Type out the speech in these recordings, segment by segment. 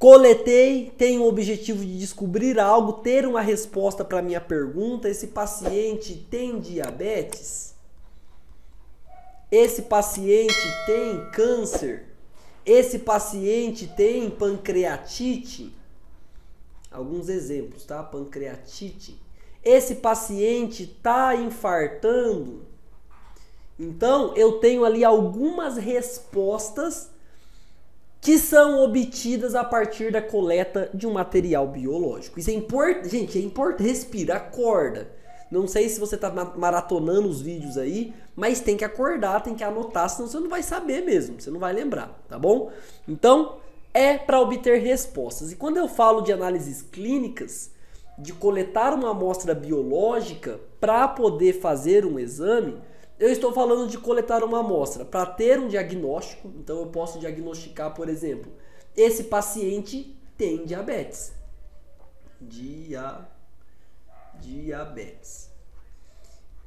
Coletei, tenho o objetivo de descobrir algo, ter uma resposta para a minha pergunta. Esse paciente tem diabetes? Esse paciente tem câncer? Esse paciente tem pancreatite? Alguns exemplos, tá? Pancreatite. Esse paciente está infartando? Então, eu tenho ali algumas respostas que são obtidas a partir da coleta de um material biológico. Isso é importante, gente, é importante. Respira, acorda. Não sei se você está maratonando os vídeos aí, mas tem que acordar, tem que anotar, senão você não vai saber mesmo, você não vai lembrar, tá bom? Então, é para obter respostas. E quando eu falo de análises clínicas, de coletar uma amostra biológica para poder fazer um exame, eu estou falando de coletar uma amostra para ter um diagnóstico. Então eu posso diagnosticar, por exemplo, esse paciente tem diabetes. Diabetes.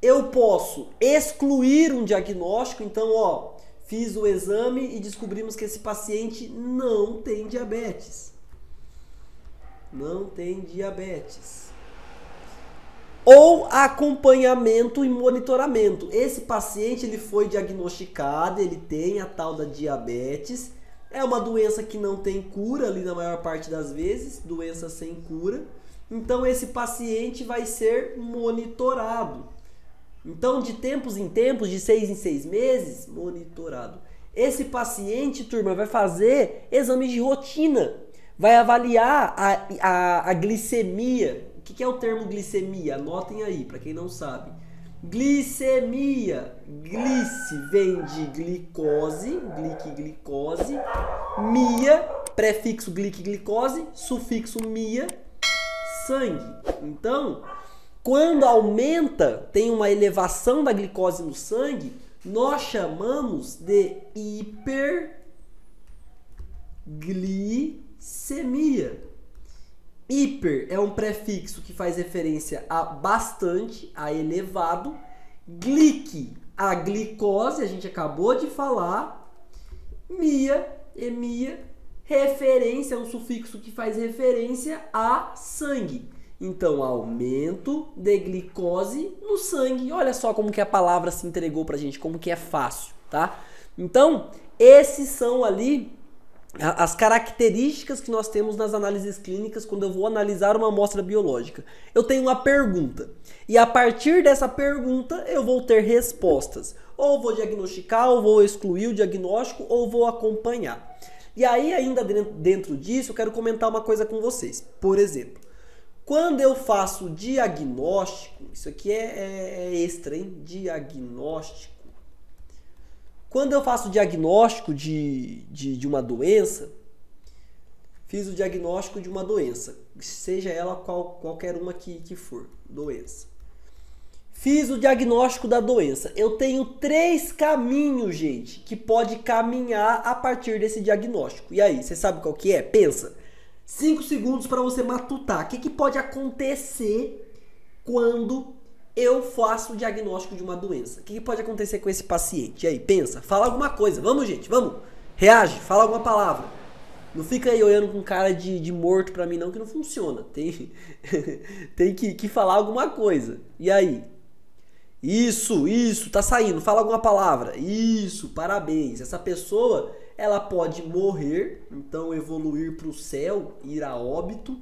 Eu posso excluir um diagnóstico, então, ó, fiz o exame e descobrimos que esse paciente não tem diabetes. Não tem diabetes. Ou acompanhamento e monitoramento. Esse paciente ele foi diagnosticado, ele tem a tal da diabetes. É uma doença que não tem cura ali na maior parte das vezes, doença sem cura. Então esse paciente vai ser monitorado. Então de tempos em tempos, de 6 em 6 meses, monitorado. Esse paciente, turma, vai fazer exames de rotina. Vai avaliar a glicemia. O que é o termo glicemia? Anotem aí, para quem não sabe. Glicemia. Glice vem de glicose, glicose. Mia, prefixo glicose, sufixo mia, sangue. Então, quando aumenta, tem uma elevação da glicose no sangue, nós chamamos de hiperglicemia. Hiper é um prefixo que faz referência a bastante, a elevado. Glic, a glicose, a gente acabou de falar. Mia, referência, é um sufixo que faz referência a sangue. Então, aumento de glicose no sangue. Olha só como que a palavra se entregou pra gente, como que é fácil, tá? Então, esses são ali as características que nós temos nas análises clínicas quando eu vou analisar uma amostra biológica. Eu tenho uma pergunta e a partir dessa pergunta eu vou ter respostas. Ou vou diagnosticar, ou vou excluir o diagnóstico, ou vou acompanhar. E aí ainda dentro disso eu quero comentar uma coisa com vocês. Por exemplo, quando eu faço diagnóstico, isso aqui é extra, hein? Diagnóstico. Quando eu faço diagnóstico de uma doença, fiz o diagnóstico de uma doença, seja ela qualquer uma que for, doença. Fiz o diagnóstico da doença. Eu tenho 3 caminhos, gente, que pode caminhar a partir desse diagnóstico. E aí, você sabe qual que é? Pensa. 5 segundos para você matutar. O que pode acontecer quando eu faço o diagnóstico de uma doença? O que pode acontecer com esse paciente? E aí, pensa, fala alguma coisa. Vamos, gente, vamos. Reage, fala alguma palavra. Não fica aí olhando com cara de morto pra mim não, que não funciona. Tem que falar alguma coisa. E aí? Isso, tá saindo. Fala alguma palavra. Isso, parabéns. Essa pessoa, ela pode morrer, então evoluir para o céu, ir a óbito.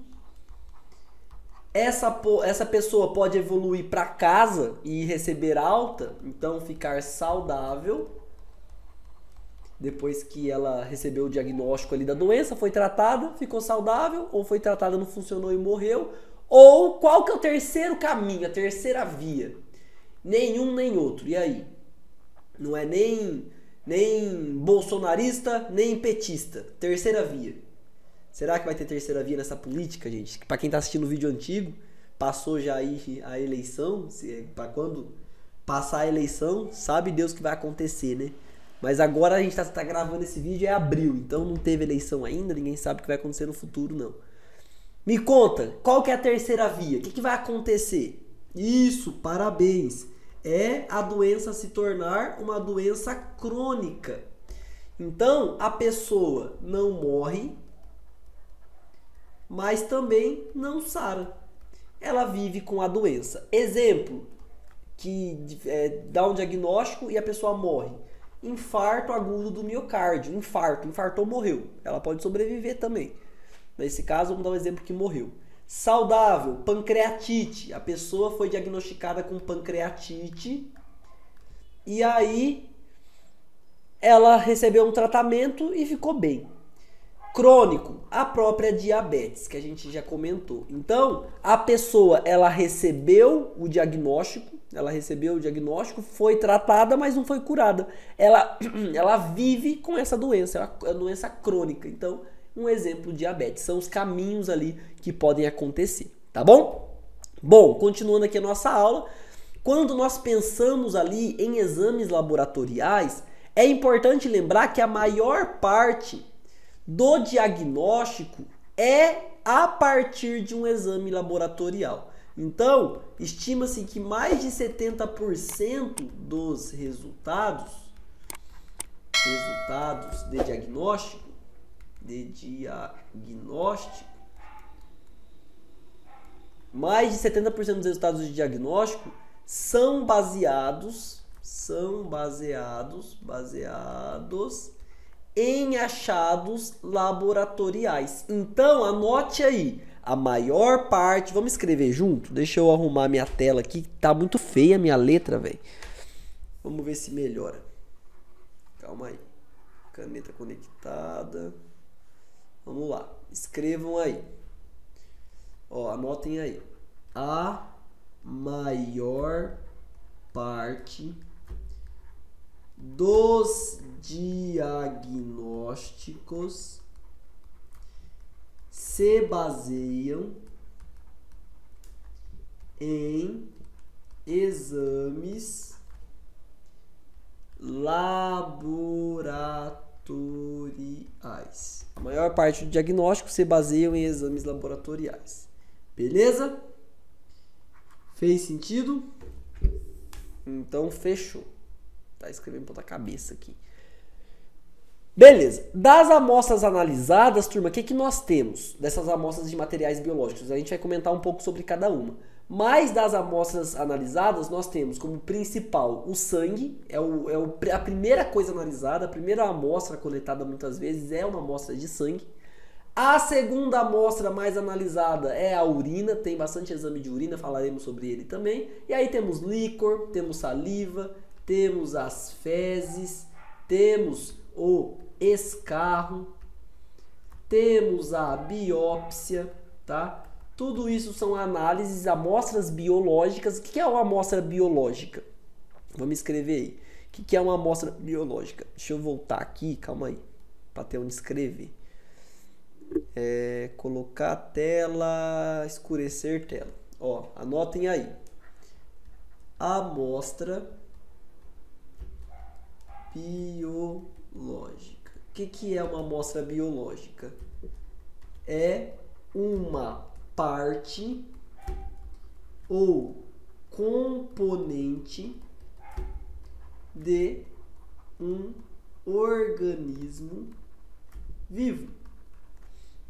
Essa pessoa pode evoluir para casa e receber alta, então ficar saudável. Depois que ela recebeu o diagnóstico ali da doença, foi tratada, ficou saudável, ou foi tratada, não funcionou e morreu. Ou qual que é o terceiro caminho, a terceira via? Nenhum nem outro. E aí? Não é nem bolsonarista, nem petista. Terceira via. Será que vai ter terceira via nessa política, gente? Para quem tá assistindo o vídeo antigo, passou já aí a eleição, para quando passar a eleição, sabe Deus o que vai acontecer, né? Mas agora a gente tá gravando esse vídeo, é abril, então não teve eleição ainda, ninguém sabe o que vai acontecer no futuro, não. Me conta, qual que é a terceira via? O que vai acontecer? Isso, parabéns! É a doença se tornar uma doença crônica. Então, a pessoa não morre, mas também não sara. Ela vive com a doença. Exemplo, que dá um diagnóstico e a pessoa morre. Infarto agudo do miocárdio. Infartou, morreu. Ela pode sobreviver também. Nesse caso, vamos dar um exemplo que morreu. Saudável, pancreatite. A pessoa foi diagnosticada com pancreatite e aí ela recebeu um tratamento e ficou bem. Crônico, a própria diabetes, que a gente já comentou. Então, a pessoa, ela recebeu o diagnóstico, foi tratada, mas não foi curada. Ela vive com essa doença, é uma doença crônica. Então, um exemplo, diabetes. São os caminhos ali que podem acontecer, tá bom? Bom, continuando aqui a nossa aula, quando nós pensamos ali em exames laboratoriais, é importante lembrar que a maior parte do diagnóstico é a partir de um exame laboratorial. Então, estima-se que mais de 70% dos resultados de diagnóstico, mais de 70% dos resultados de diagnóstico são baseados em achados laboratoriais. Então, anote aí, a maior parte... Vamos escrever junto? Deixa eu arrumar minha tela aqui, tá muito feia a minha letra, velho. Vamos ver se melhora. Calma aí. Caneta conectada. Vamos lá. Escrevam aí. Ó, anotem aí. A maior parte dos diagnósticos se baseiam em exames laboratoriais. A maior parte do diagnóstico se baseia em exames laboratoriais. Beleza? Fez sentido? Então, fechou. Tá escrevendo ponta cabeça aqui. Beleza. Das amostras analisadas, turma, o que nós temos dessas amostras de materiais biológicos? A gente vai comentar um pouco sobre cada uma. Mas das amostras analisadas, nós temos como principal o sangue, a primeira coisa analisada, a primeira amostra coletada muitas vezes é uma amostra de sangue. A segunda amostra mais analisada é a urina, tem bastante exame de urina, falaremos sobre ele também. E aí temos líquor, temos saliva, temos as fezes, temos o escarro, temos a biópsia, tá? Tudo isso são análises, amostras biológicas. O que é uma amostra biológica? Vamos escrever aí. O que é uma amostra biológica? Deixa eu voltar aqui, calma aí, para ter onde escrever. Colocar tela, escurecer tela. Ó, anotem aí. Amostra biológica. O que é uma amostra biológica? É uma parte ou componente de um organismo vivo.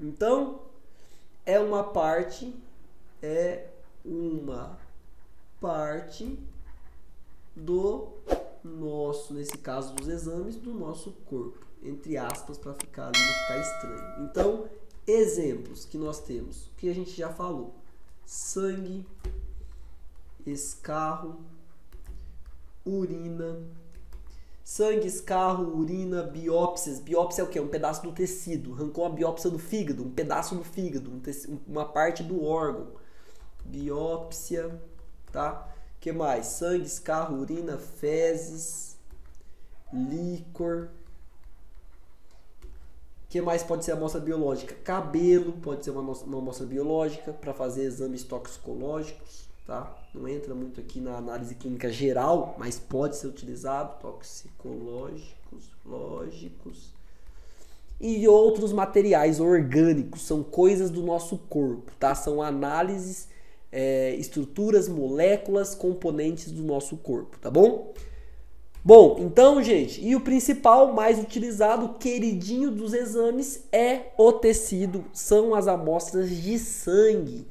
Então, é uma parte do nosso, nesse caso dos exames, do nosso corpo, entre aspas, para ficar ali, não ficar estranho. Então, exemplos que nós temos, que a gente já falou: sangue, escarro, urina. Sangue, escarro, urina, biópsias. Biópsia é o quê? Um pedaço do tecido. Arrancou a biópsia do fígado, um pedaço do fígado, uma parte do órgão. Biópsia, tá? O que mais? Sangue, escarro, urina, fezes, líquor. O que mais pode ser amostra biológica? Cabelo pode ser uma amostra biológica para fazer exames toxicológicos, tá? Não entra muito aqui na análise clínica geral, mas pode ser utilizado, toxicológicos, lógicos. E outros materiais orgânicos, são coisas do nosso corpo, tá? São análises, estruturas, moléculas, componentes do nosso corpo, tá bom? Bom, então, gente, e o principal, mais utilizado, queridinho dos exames, é o tecido, são as amostras de sangue,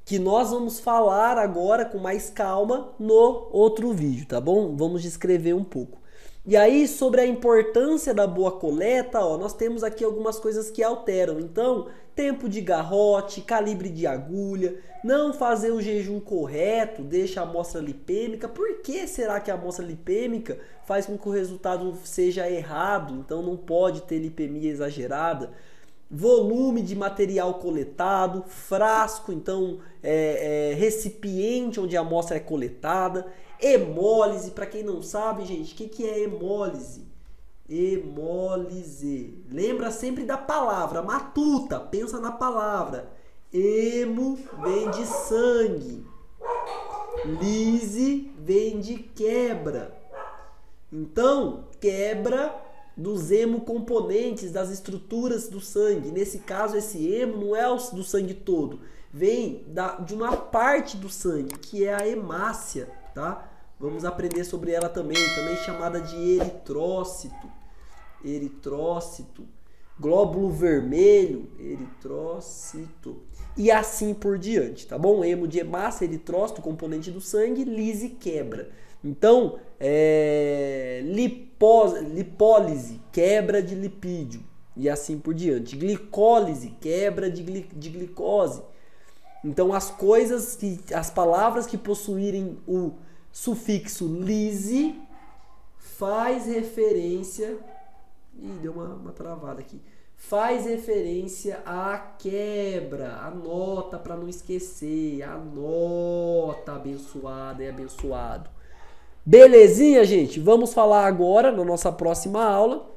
que nós vamos falar agora com mais calma no outro vídeo, tá bom? Vamos descrever um pouco. E aí, sobre a importância da boa coleta, ó, nós temos aqui algumas coisas que alteram. Então, tempo de garrote, calibre de agulha, não fazer o jejum correto, deixa a amostra lipêmica. Por que será que a amostra lipêmica faz com que o resultado seja errado? Então, não pode ter lipemia exagerada. Volume de material coletado, frasco, então recipiente onde a amostra é coletada, hemólise. Para quem não sabe, gente, o que é hemólise? Hemólise, lembra sempre da palavra, matuta, pensa na palavra. Hemo vem de sangue, lise vem de quebra. Então, quebra dos hemocomponentes, das estruturas do sangue. Nesse caso, esse hemo não é do sangue todo, vem de uma parte do sangue, que é a hemácia, tá? Vamos aprender sobre ela também chamada de eritrócito. Eritrócito, glóbulo vermelho, eritrócito, e assim por diante, tá bom? Hemo de hemácia, eritrócito, componente do sangue, lise, quebra. Então, lipólise, quebra de lipídio, e assim por diante. Glicólise, quebra de glicose. Então, as palavras que possuírem o sufixo lise faz referência... Ih, deu uma travada aqui. Faz referência à quebra. Anota para não esquecer. Anota, abençoada e abençoado. Belezinha, gente? Vamos falar agora, na nossa próxima aula,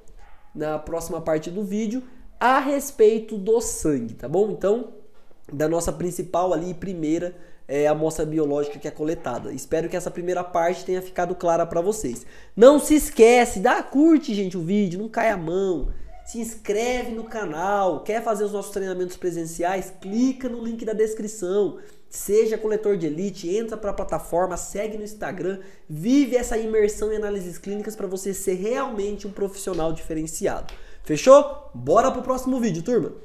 na próxima parte do vídeo, a respeito do sangue, tá bom? Então, da nossa principal ali, primeira amostra biológica que é coletada. Espero que essa primeira parte tenha ficado clara para vocês. Não se esquece, curte, gente, o vídeo, não cai a mão. Se inscreve no canal. Quer fazer os nossos treinamentos presenciais? Clica no link da descrição. Seja coletor de elite, entra para a plataforma, segue no Instagram, vive essa imersão em análises clínicas para você ser realmente um profissional diferenciado. Fechou? Bora pro próximo vídeo, turma!